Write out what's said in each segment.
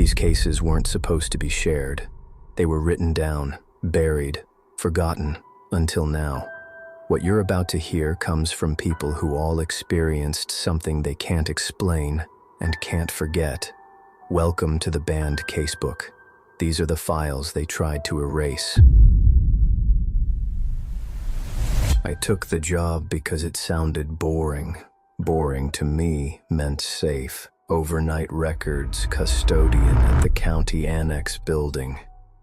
These cases weren't supposed to be shared. They were written down, buried, forgotten, until now. What you're about to hear comes from people who all experienced something they can't explain and can't forget. Welcome to the Banned Casebook. These are the files they tried to erase. I took the job because it sounded boring. Boring to me meant safe. Overnight records, custodian at the county annex building.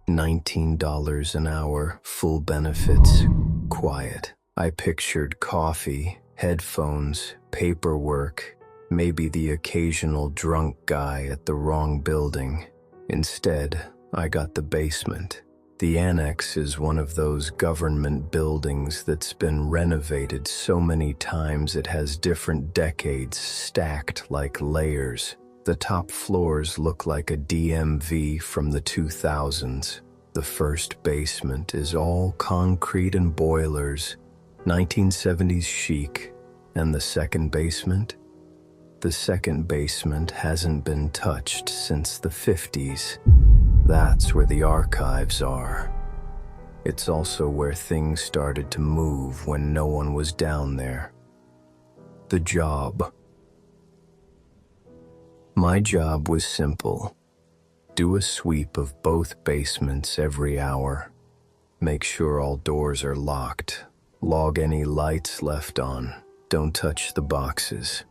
$19 an hour, full benefits, quiet. I pictured coffee, headphones, paperwork, maybe the occasional drunk guy at the wrong building. Instead, I got the basement. The annex is one of those government buildings that's been renovated so many times it has different decades stacked like layers. The top floors look like a DMV from the 2000s. The first basement is all concrete and boilers, 1970s chic. And the second basement? The second basement hasn't been touched since the 50s. That's where the archives are. It's also where things started to move when no one was down there. The job. My job was simple. Do a sweep of both basements every hour. Make sure all doors are locked. Log any lights left on. Don't touch the boxes.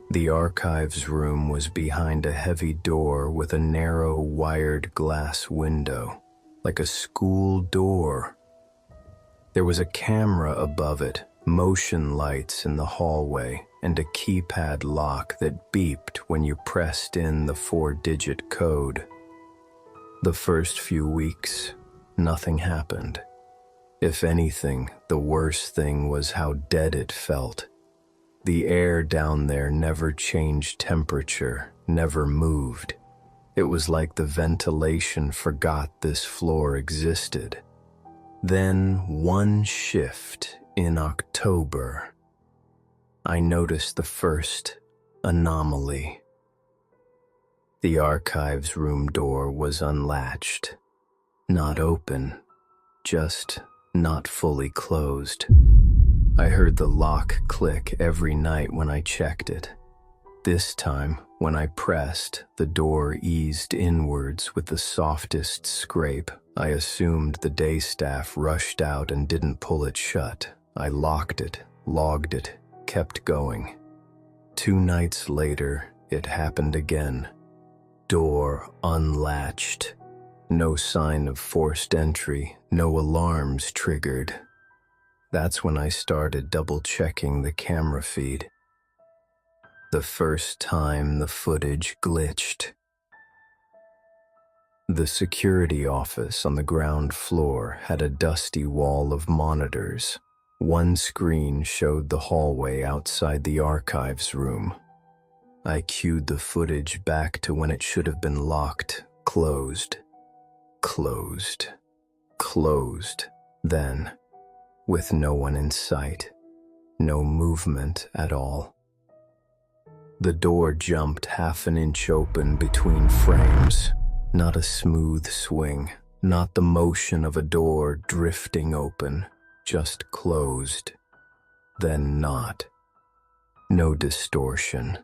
The archives room was behind a heavy door with a narrow wired glass window, like a school door. There was a camera above it, motion lights in the hallway, and a keypad lock that beeped when you pressed in the 4-digit code. The first few weeks, nothing happened. If anything, the worst thing was how dead it felt. The air down there never changed temperature, never moved. It was like the ventilation forgot this floor existed. Then one shift in October, I noticed the first anomaly. The archives room door was unlatched, not open, just not fully closed. I heard the lock click every night when I checked it. This time, when I pressed, the door eased inwards with the softest scrape. I assumed the day staff rushed out and didn't pull it shut. I locked it, logged it, kept going. 2 nights later, it happened again. Door unlatched. No sign of forced entry, no alarms triggered. That's when I started double-checking the camera feed. The first time the footage glitched. The security office on the ground floor had a dusty wall of monitors. One screen showed the hallway outside the archives room. I cued the footage back to when it should have been locked, closed, closed, closed. Then, with no one in sight, no movement at all. The door jumped half an inch open between frames. Not a smooth swing, not the motion of a door drifting open, just closed, then not. No distortion,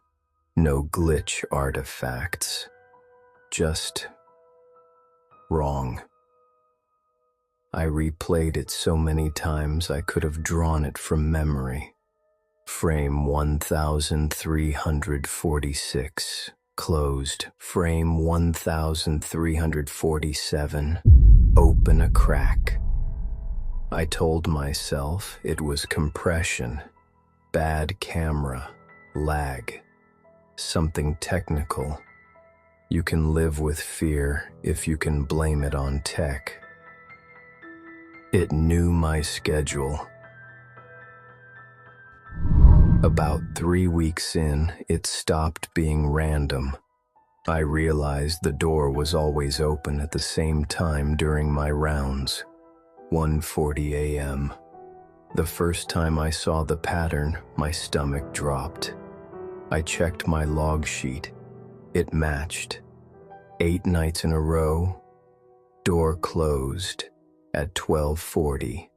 no glitch artifacts, just wrong. I replayed it so many times I could have drawn it from memory. Frame 1346, closed. Frame 1347, open a crack. I told myself it was compression, bad camera, lag, something technical. You can live with fear if you can blame it on tech. It knew my schedule. About 3 weeks in, it stopped being random. I realized the door was always open at the same time during my rounds. 1:40 a.m. The first time I saw the pattern, my stomach dropped. I checked my log sheet. It matched. 8 nights in a row, door closed at 12:40,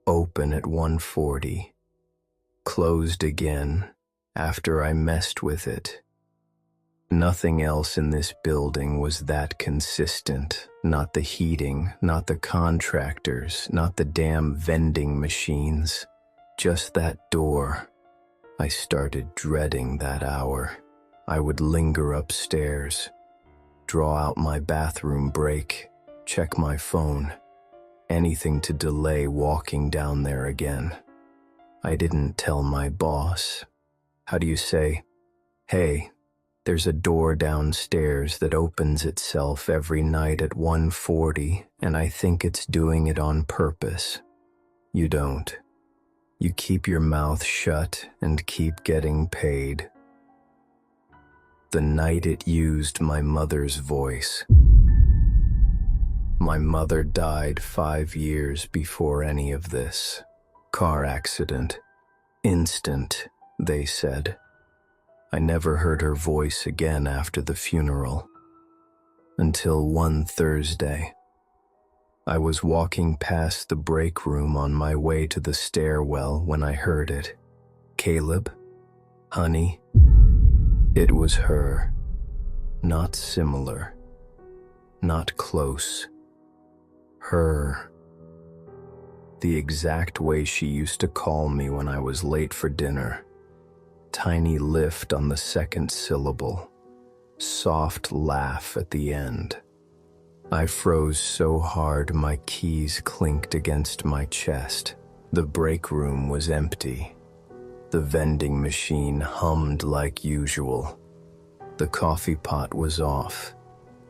open at 1:40, closed again after I messed with it. Nothing else in this building was that consistent. Not the heating, not the contractors, not the damn vending machines. Just that door. I started dreading that hour. I would linger upstairs, draw out my bathroom break, check my phone. Anything to delay walking down there again. I didn't tell my boss. How do you say, "Hey, there's a door downstairs that opens itself every night at 1:40, and I think it's doing it on purpose." You don't. You keep your mouth shut and keep getting paid. The night it used my mother's voice. My mother died 5 years before any of this. Car accident. Instant, they said. I never heard her voice again after the funeral. Until one Thursday. I was walking past the break room on my way to the stairwell when I heard it. "Caleb? Honey?" It was her. Not similar. Not close. Her. The exact way she used to call me when I was late for dinner. Tiny lift on the second syllable. Soft laugh at the end. I froze so hard my keys clinked against my chest. The break room was empty. The vending machine hummed like usual. The coffee pot was off.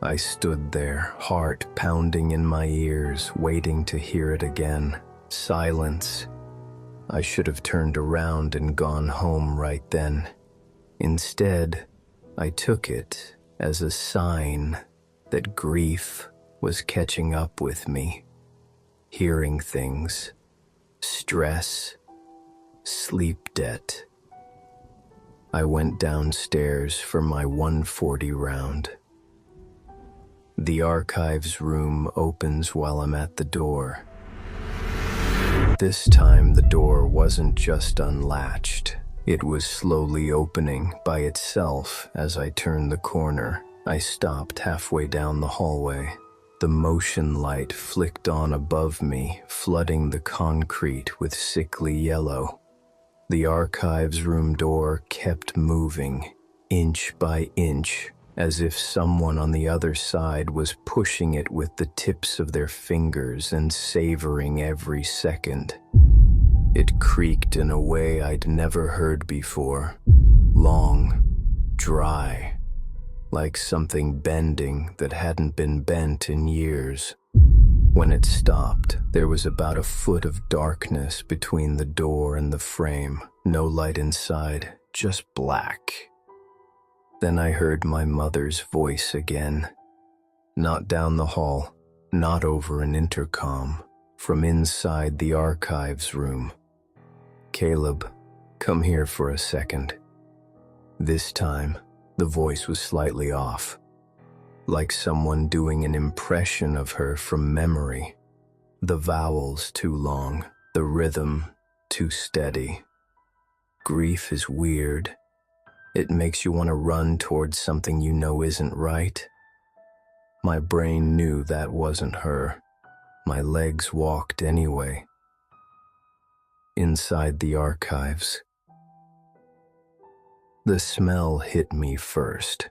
I stood there, heart pounding in my ears, waiting to hear it again. Silence. I should have turned around and gone home right then. Instead, I took it as a sign that grief was catching up with me. Hearing things, stress, sleep debt. I went downstairs for my 1:40 round. The archives room opens while I'm at the door. This time the door wasn't just unlatched. It was slowly opening by itself as I turned the corner. I stopped halfway down the hallway. The motion light flicked on above me, flooding the concrete with sickly yellow. The archives room door kept moving, inch by inch, as if someone on the other side was pushing it with the tips of their fingers and savoring every second. It creaked in a way I'd never heard before. Long, dry, like something bending that hadn't been bent in years. When it stopped, there was about a foot of darkness between the door and the frame. No light inside, just black. Then I heard my mother's voice again. Not down the hall, not over an intercom, from inside the archives room. "Caleb, come here for a second." This time, the voice was slightly off, like someone doing an impression of her from memory. The vowels too long, the rhythm too steady. Grief is weird. It makes you want to run towards something you know isn't right. My brain knew that wasn't her. My legs walked anyway. Inside the archives. The smell hit me first.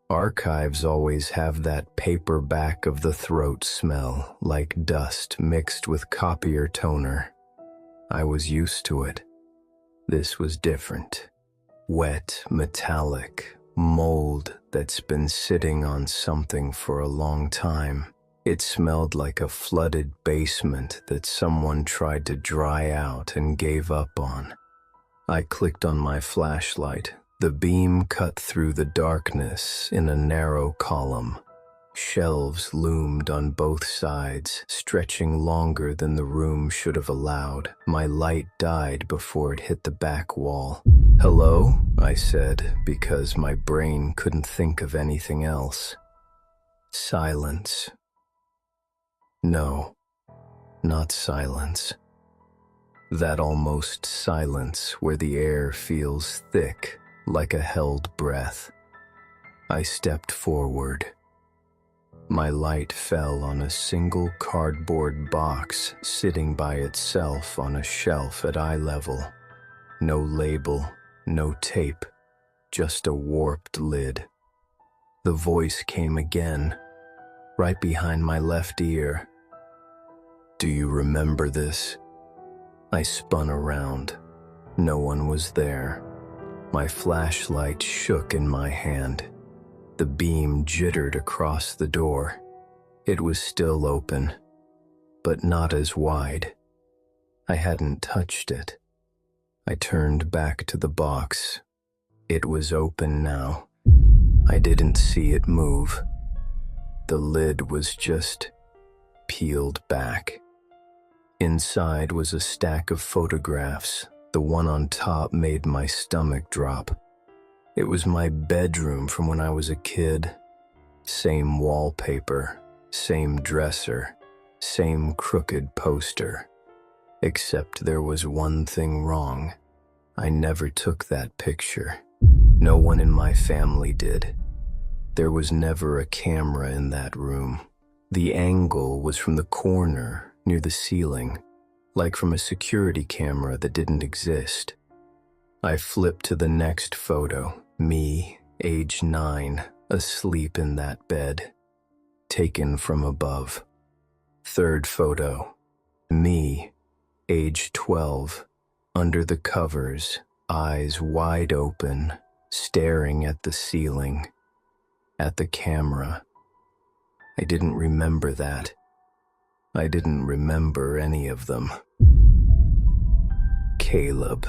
Archives always have that paper back of the throat smell, like dust mixed with copier toner. I was used to it. This was different. Wet, metallic, mold that's been sitting on something for a long time. It smelled like a flooded basement that someone tried to dry out and gave up on. I clicked on my flashlight. The beam cut through the darkness in a narrow column. Shelves loomed on both sides, stretching longer than the room should have allowed. My light died before it hit the back wall. "Hello?" I said, because my brain couldn't think of anything else. Silence. No, not silence. That almost silence where the air feels thick like a held breath. I stepped forward. My light fell on a single cardboard box sitting by itself on a shelf at eye level. No label, no tape, just a warped lid. The voice came again, right behind my left ear. "Do you remember this?" I spun around. No one was there. My flashlight shook in my hand. The beam jittered across the door. It was still open, but not as wide. I hadn't touched it. I turned back to the box. It was open now. I didn't see it move. The lid was just peeled back. Inside was a stack of photographs. The one on top made my stomach drop. It was my bedroom from when I was a kid. Same wallpaper, same dresser, same crooked poster. Except there was one thing wrong. I never took that picture. No one in my family did. There was never a camera in that room. The angle was from the corner near the ceiling, like from a security camera that didn't exist. I flipped to the next photo, me, age 9, asleep in that bed, taken from above. Third photo, me, age 12, under the covers, eyes wide open, staring at the ceiling, at the camera. I didn't remember that. I didn't remember any of them. "Caleb,"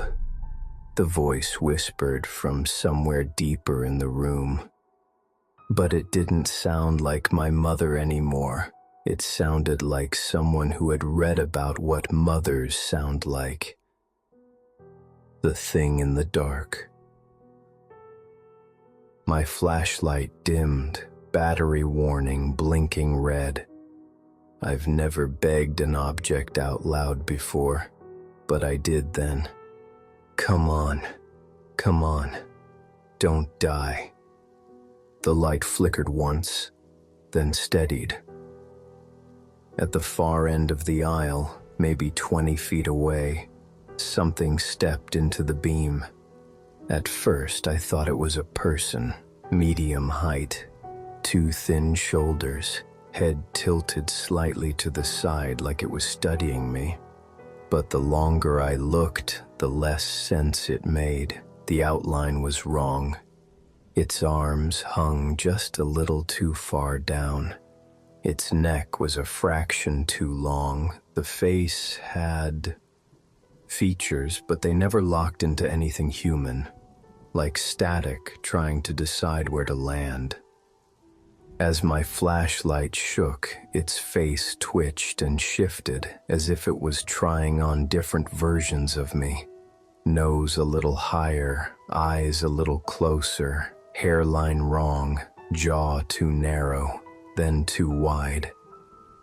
the voice whispered from somewhere deeper in the room. But it didn't sound like my mother anymore. It sounded like someone who had read about what mothers sound like. The thing in the dark. My flashlight dimmed, battery warning blinking red. I've never begged an object out loud before, but I did then. Come on, don't die." The light flickered once, then steadied. At the far end of the aisle, maybe 20 feet away, something stepped into the beam. At first, I thought it was a person, medium height, 2 thin shoulders, head tilted slightly to the side like it was studying me. But the longer I looked, the less sense it made. The outline was wrong. Its arms hung just a little too far down. Its neck was a fraction too long. The face had features, but they never locked into anything human, like static trying to decide where to land. As my flashlight shook, its face twitched and shifted as if it was trying on different versions of me. Nose a little higher, eyes a little closer, hairline wrong, jaw too narrow, then too wide.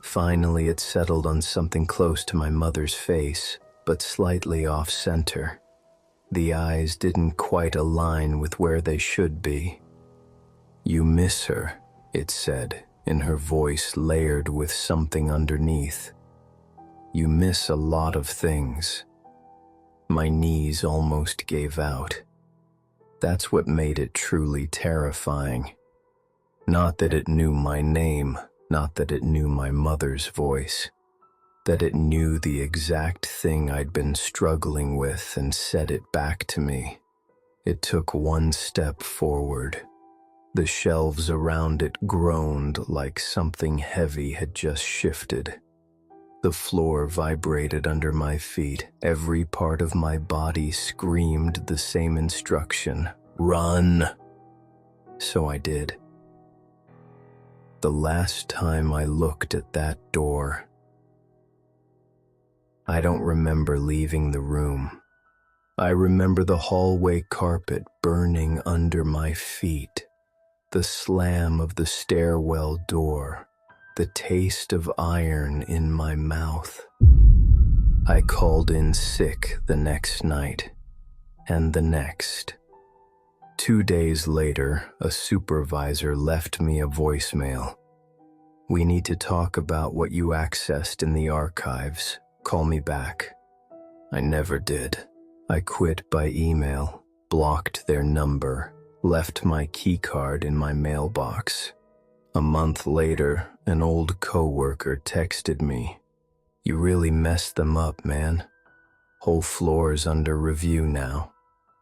Finally, it settled on something close to my mother's face, but slightly off-center. The eyes didn't quite align with where they should be. "You miss her," it said, in her voice layered with something underneath. "You miss a lot of things." My knees almost gave out. That's what made it truly terrifying. Not that it knew my name, not that it knew my mother's voice, that it knew the exact thing I'd been struggling with and said it back to me. It took one step forward. The shelves around it groaned like something heavy had just shifted. The floor vibrated under my feet. Every part of my body screamed the same instruction: "Run!" So I did. The last time I looked at that door, I don't remember leaving the room. I remember the hallway carpet burning under my feet, the slam of the stairwell door, the taste of iron in my mouth. I called in sick the next night, and the next. 2 days later, a supervisor left me a voicemail. "We need to talk about what you accessed in the archives. Call me back." I never did. I quit by email, blocked their number, left my keycard in my mailbox. A month later, an old coworker texted me, "You really messed them up, man. Whole floor's under review now.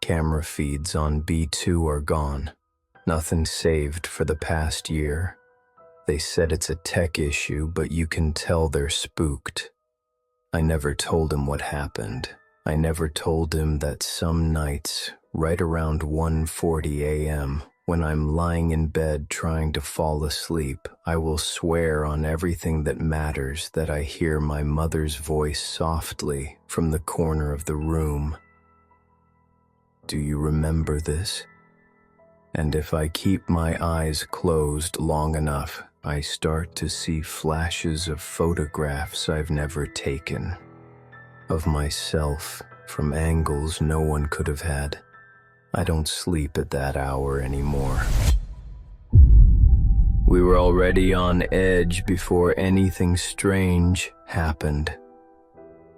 Camera feeds on B2 are gone. Nothing saved for the past year. They said it's a tech issue, but you can tell they're spooked." I never told him what happened. I never told him that some nights, right around 1:40 a.m., when I'm lying in bed trying to fall asleep, I will swear on everything that matters that I hear my mother's voice softly from the corner of the room. "Do you remember this?" And if I keep my eyes closed long enough, I start to see flashes of photographs I've never taken, of myself from angles no one could have had. I don't sleep at that hour anymore. We were already on edge before anything strange happened.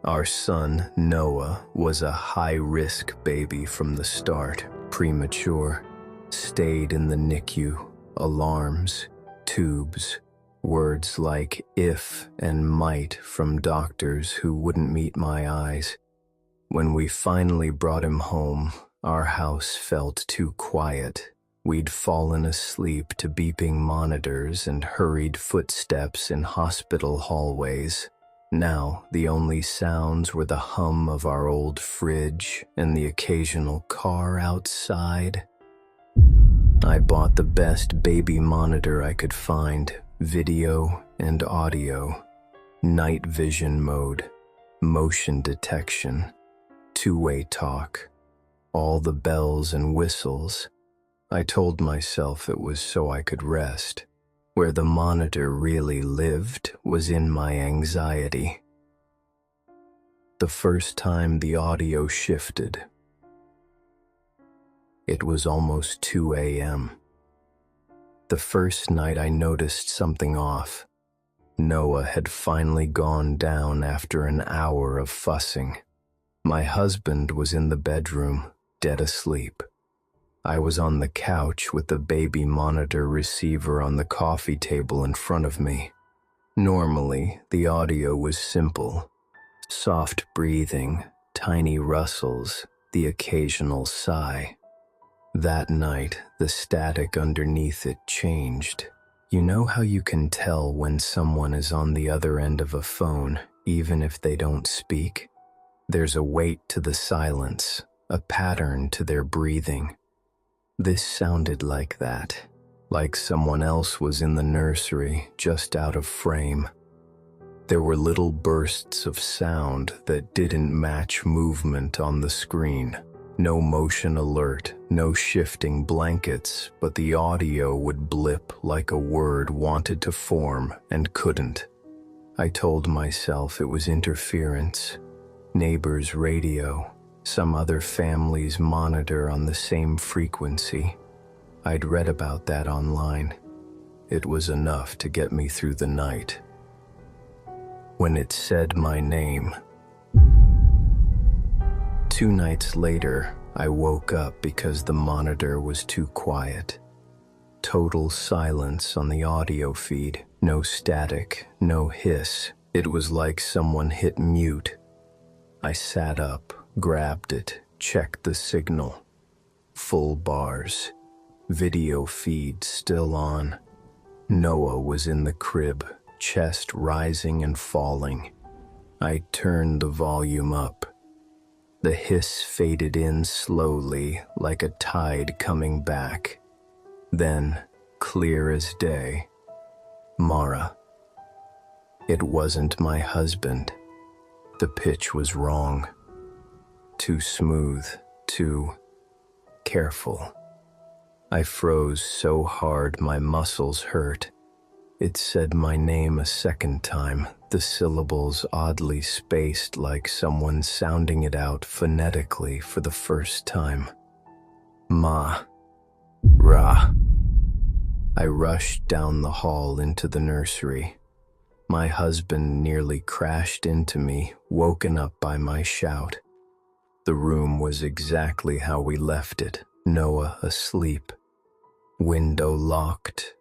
Our son, Noah, was a high-risk baby from the start, premature, stayed in the NICU, alarms, tubes, words like if and might from doctors who wouldn't meet my eyes. When we finally brought him home, our house felt too quiet. We'd fallen asleep to beeping monitors and hurried footsteps in hospital hallways. Now, the only sounds were the hum of our old fridge and the occasional car outside. I bought the best baby monitor I could find, video and audio, night vision mode, motion detection, two-way talk, all the bells and whistles. I told myself it was so I could rest. Where the monitor really lived was in my anxiety. The first time the audio shifted, it was almost 2 a.m. The first night I noticed something off. Noah had finally gone down after an hour of fussing. My husband was in the bedroom, dead asleep. I was on the couch with the baby monitor receiver on the coffee table in front of me. Normally, the audio was simple. Soft breathing, tiny rustles, the occasional sigh. That night, the static underneath it changed. You know how you can tell when someone is on the other end of a phone, even if they don't speak? There's a weight to the silence, a pattern to their breathing. This sounded like that, like someone else was in the nursery, just out of frame. There were little bursts of sound that didn't match movement on the screen. No motion alert, no shifting blankets, but the audio would blip like a word wanted to form and couldn't. I told myself it was interference, neighbor's radio, some other family's monitor on the same frequency. I'd read about that online. It was enough to get me through the night. When it said my name, 2 nights later, I woke up because the monitor was too quiet. Total silence on the audio feed, no static, no hiss. It was like someone hit mute. I sat up, grabbed it, checked the signal. Full bars. Video feed still on. Noah was in the crib, chest rising and falling. I turned the volume up. The hiss faded in slowly, like a tide coming back. Then, clear as day, Mara. It wasn't my husband. The pitch was wrong. Too smooth, too careful. I froze so hard my muscles hurt. It said my name a second time, the syllables oddly spaced like someone sounding it out phonetically for the first time. Ma. Ra. I rushed down the hall into the nursery. My husband nearly crashed into me, woken up by my shout. The room was exactly how we left it, Noah asleep. Window locked.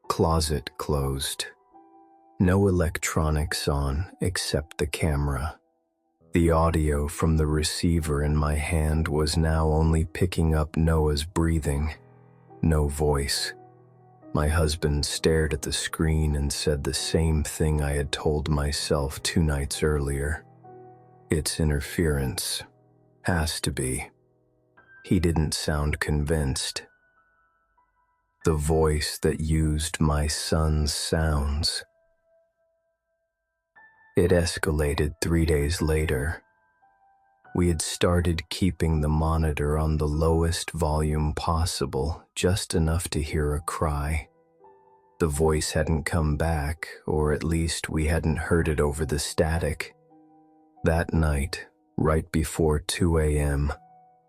Closet closed. No electronics on except the camera. The audio from the receiver in my hand was now only picking up Noah's breathing. No voice. My husband stared at the screen and said the same thing I had told myself 2 nights earlier. It's interference. Has to be. He didn't sound convinced. The voice that used my son's sounds. It escalated 3 days later. We had started keeping the monitor on the lowest volume possible, just enough to hear a cry. The voice hadn't come back, or at least we hadn't heard it over the static. That night, right before 2 a.m.,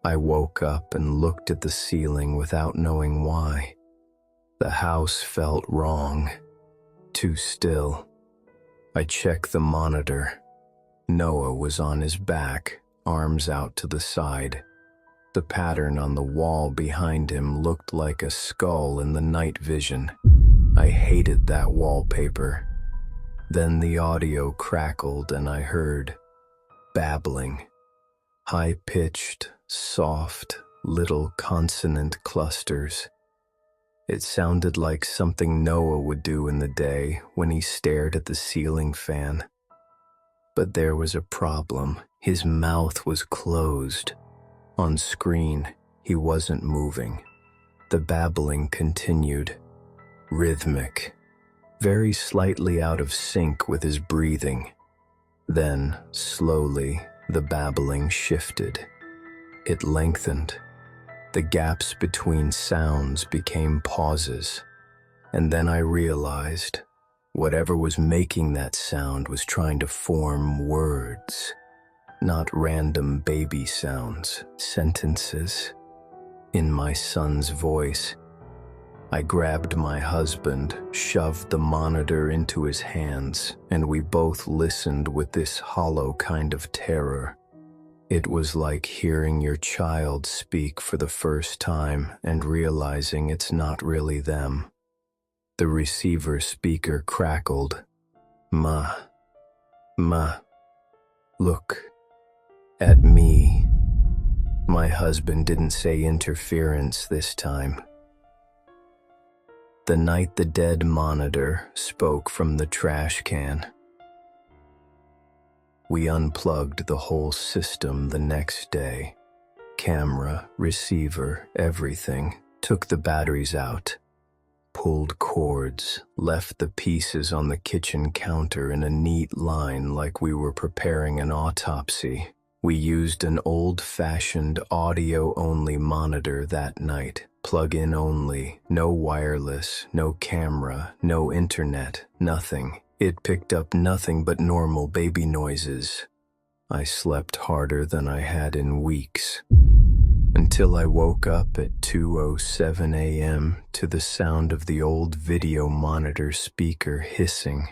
I woke up and looked at the ceiling without knowing why. The house felt wrong, too still. I checked the monitor. Noah was on his back, arms out to the side. The pattern on the wall behind him looked like a skull in the night vision. I hated that wallpaper. Then the audio crackled and I heard babbling. High-pitched, soft, little consonant clusters. It sounded like something Noah would do in the day when he stared at the ceiling fan. But there was a problem. His mouth was closed. On screen, he wasn't moving. The babbling continued. Rhythmic. Very slightly out of sync with his breathing. Then, slowly, the babbling shifted. It lengthened. The gaps between sounds became pauses. And then I realized whatever was making that sound was trying to form words, not random baby sounds, sentences. In my son's voice, I grabbed my husband, shoved the monitor into his hands, and we both listened with this hollow kind of terror. It was like hearing your child speak for the first time and realizing it's not really them. The receiver speaker crackled. Ma. Look. At me. My husband didn't say interference this time. The night the dead monitor spoke from the trash can. We unplugged the whole system the next day. Camera, receiver, everything. Took the batteries out. Pulled cords, left the pieces on the kitchen counter in a neat line like we were preparing an autopsy. We used an old-fashioned audio-only monitor that night. Plug-in only, no wireless, no camera, no internet, nothing. It picked up nothing but normal baby noises. I slept harder than I had in weeks. Until I woke up at 2:07 a.m. to the sound of the old video monitor speaker hissing.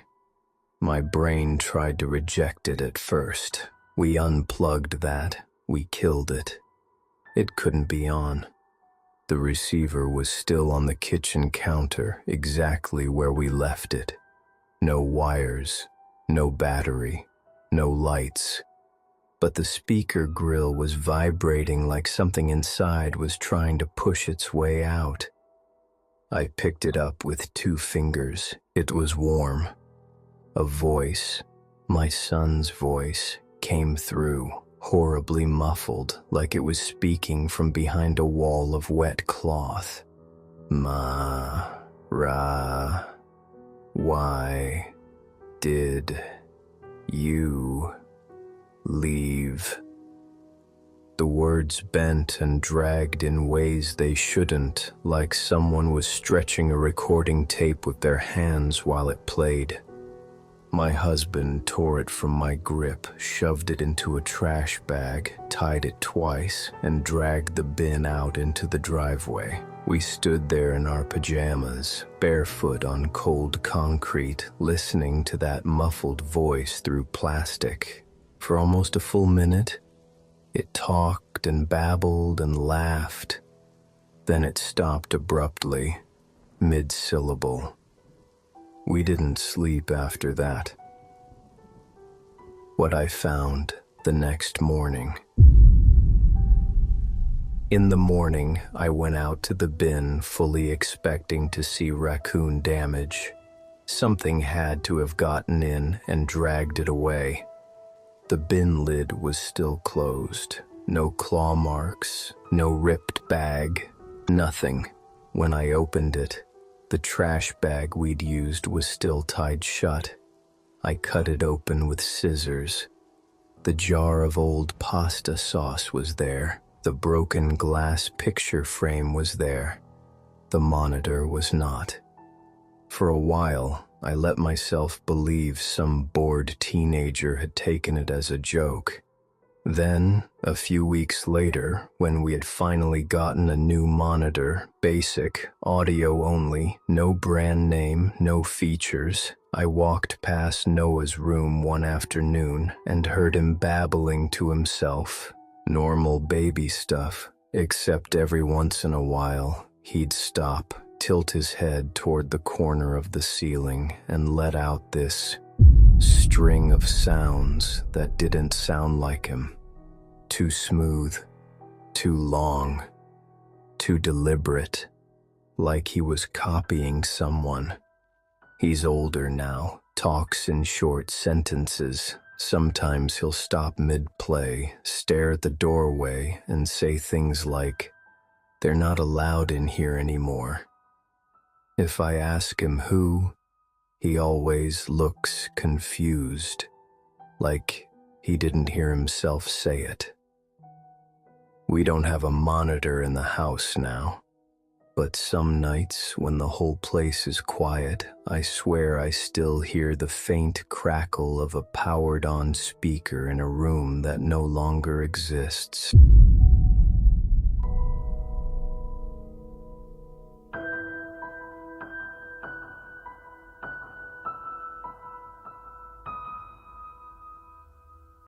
My brain tried to reject it at first. We unplugged that. We killed it. It couldn't be on. The receiver was still on the kitchen counter, exactly where we left it. No wires, no battery, no lights. But the speaker grill was vibrating like something inside was trying to push its way out. I picked it up with 2 fingers. It was warm. A voice, my son's voice, came through, horribly muffled, like it was speaking from behind a wall of wet cloth. Ma, Ra, why did you leave? The words bent and dragged in ways they shouldn't, like someone was stretching a recording tape with their hands while it played. My husband tore it from my grip, shoved it into a trash bag, tied it twice, and dragged the bin out into the driveway. We stood there in our pajamas, barefoot on cold concrete, listening to that muffled voice through plastic. For almost a full minute, it talked and babbled and laughed. Then it stopped abruptly, mid-syllable. We didn't sleep after that. What I found the next morning. In the morning, I went out to the bin fully expecting to see raccoon damage. Something had to have gotten in and dragged it away. The bin lid was still closed. No claw marks, no ripped bag, nothing. When I opened it, the trash bag we'd used was still tied shut. I cut it open with scissors. The jar of old pasta sauce was there. The broken glass picture frame was there. The monitor was not. For a while, I let myself believe some bored teenager had taken it as a joke. Then, a few weeks later, when we had finally gotten a new monitor, basic, audio only, no brand name, no features, I walked past Noah's room one afternoon and heard him babbling to himself. Normal baby stuff, except every once in a while, he'd stop, tilt his head toward the corner of the ceiling, and let out this string of sounds that didn't sound like him. Too smooth, too long, too deliberate, like he was copying someone. He's older now, talks in short sentences. Sometimes he'll stop mid-play, stare at the doorway, and say things like, "They're not allowed in here anymore." If I ask him who, he always looks confused, like he didn't hear himself say it. We don't have a monitor in the house now, but some nights when the whole place is quiet, I swear I still hear the faint crackle of a powered-on speaker in a room that no longer exists.